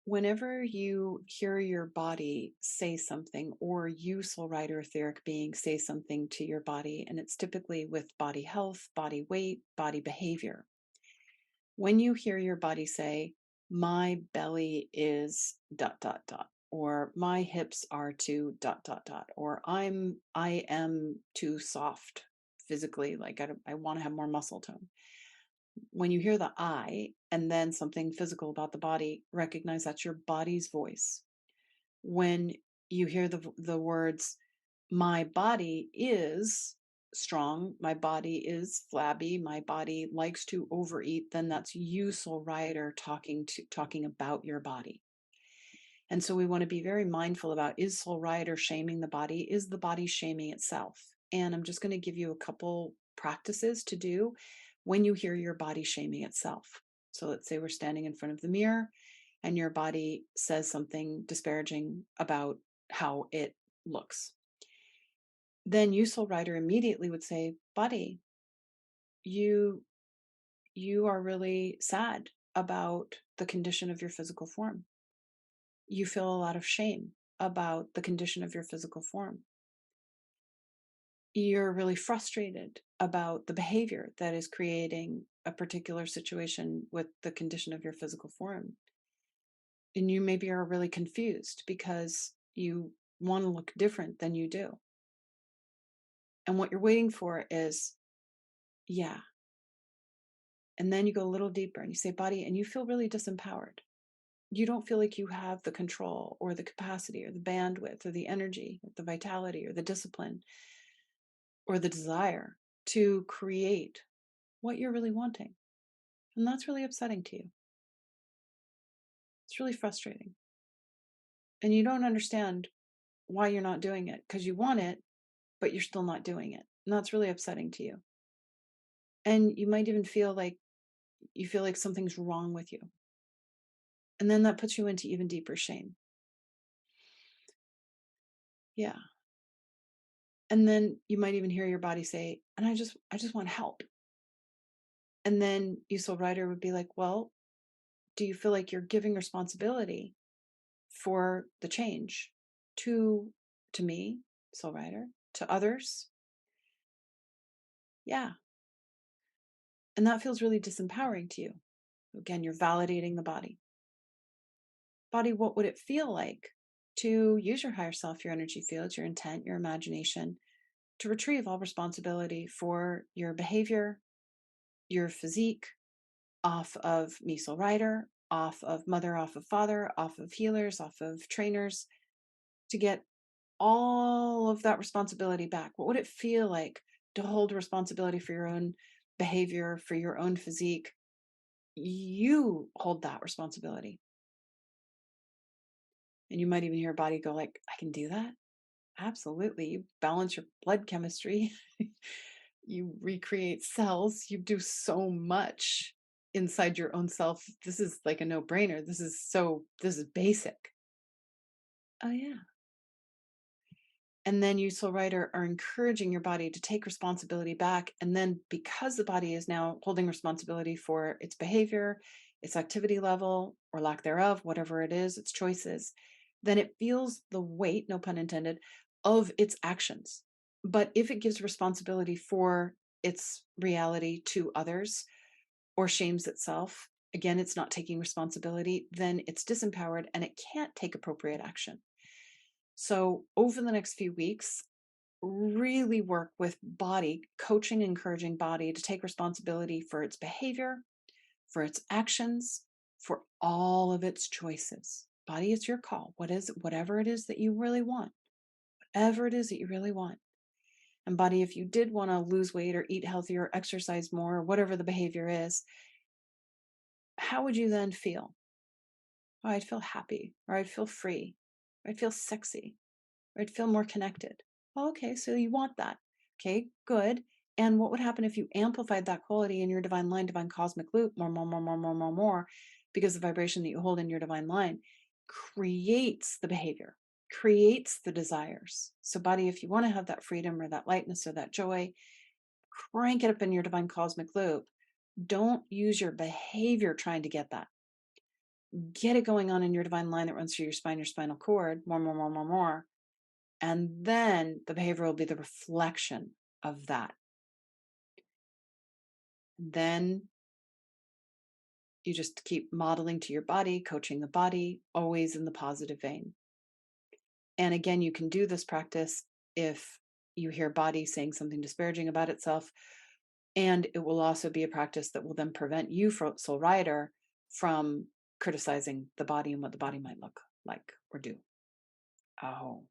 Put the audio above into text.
Whenever you hear your body say something, or you, soul rider, etheric being, say something to your body, and it's typically with body health, body weight, body behavior. When you hear your body say, my belly is dot, dot, dot, or my hips are too dot, dot, dot, or I am too soft physically, like I want to have more muscle tone. When you hear the I and then something physical about the body, recognize that's your body's voice. When you hear the words, my body is strong, my body is flabby, my body likes to overeat, then that's you, soul rider, talking about your body. And so we want to be very mindful about, is soul rider shaming the body? Is the body shaming itself? And I'm just going to give you a couple practices to do when you hear your body shaming itself. So let's say we're standing in front of the mirror and your body says something disparaging about how it looks. Then you, soul rider, immediately would say, buddy, you you are really sad about the condition of your physical form. You feel a lot of shame about the condition of your physical form. You're really frustrated about the behavior that is creating a particular situation with the condition of your physical form. And you maybe are really confused because you want to look different than you do. And what you're waiting for is, yeah. And then you go a little deeper and you say, body, and you feel really disempowered. You don't feel like you have the control or the capacity or the bandwidth or the energy, or the vitality or the discipline or the desire to create what you're really wanting. And that's really upsetting to you. It's really frustrating. And you don't understand why you're not doing it because you want it, but you're still not doing it. And that's really upsetting to you. And you might even feel like something's wrong with you. And then that puts you into even deeper shame. Yeah. And then you might even hear your body say, and I just want help. And then you, soul rider, would be like, well, do you feel like you're giving responsibility for the change to me, soul rider, to others? Yeah. And that feels really disempowering to you. Again, you're validating the body. Body, what would it feel like to use your higher self, your energy fields, your intent, your imagination, to retrieve all responsibility for your behavior, your physique, off of me, soul rider, off of mother, off of father, off of healers, off of trainers, to get all of that responsibility back? What would it feel like to hold responsibility for your own behavior, for your own physique? You hold that responsibility. And you might even hear your body go like, I can do that. Absolutely. You balance your blood chemistry. You recreate cells. You do so much inside your own self. This is like a no-brainer. This is basic. Oh yeah. And then you, soul rider, are encouraging your body to take responsibility back. And then because the body is now holding responsibility for its behavior, its activity level or lack thereof, whatever it is, its choices, then it feels the weight, no pun intended, of its actions. But if it gives responsibility for its reality to others or shames itself, again, it's not taking responsibility, then it's disempowered and it can't take appropriate action. So over the next few weeks, really work with body, coaching, encouraging body to take responsibility for its behavior, for its actions, for all of its choices. Body, it's your call. Whatever it is that you really want, whatever it is that you really want. And body, if you did want to lose weight or eat healthier, exercise more, or whatever the behavior is, how would you then feel? Oh, I'd feel happy, or I'd feel free, or I'd feel sexy, or I'd feel more connected. Oh, okay, so you want that. Okay, good. And what would happen if you amplified that quality in your divine line, divine cosmic loop, more, more, more, more, more, more, more, because the vibration that you hold in your divine line creates the behavior, creates the desires. So, body, if you want to have that freedom or that lightness or that joy, crank it up in your divine cosmic loop. Don't use your behavior trying to get that. get it going on in your divine line that runs through your spine, your spinal cord, more, more, more, more, more. And then the behavior will be the reflection of that. Then you just keep modeling to your body, coaching the body, always in the positive vein. And again, you can do this practice if you hear body saying something disparaging about itself. And it will also be a practice that will then prevent you, soul rider, from criticizing the body and what the body might look like or do. Oh,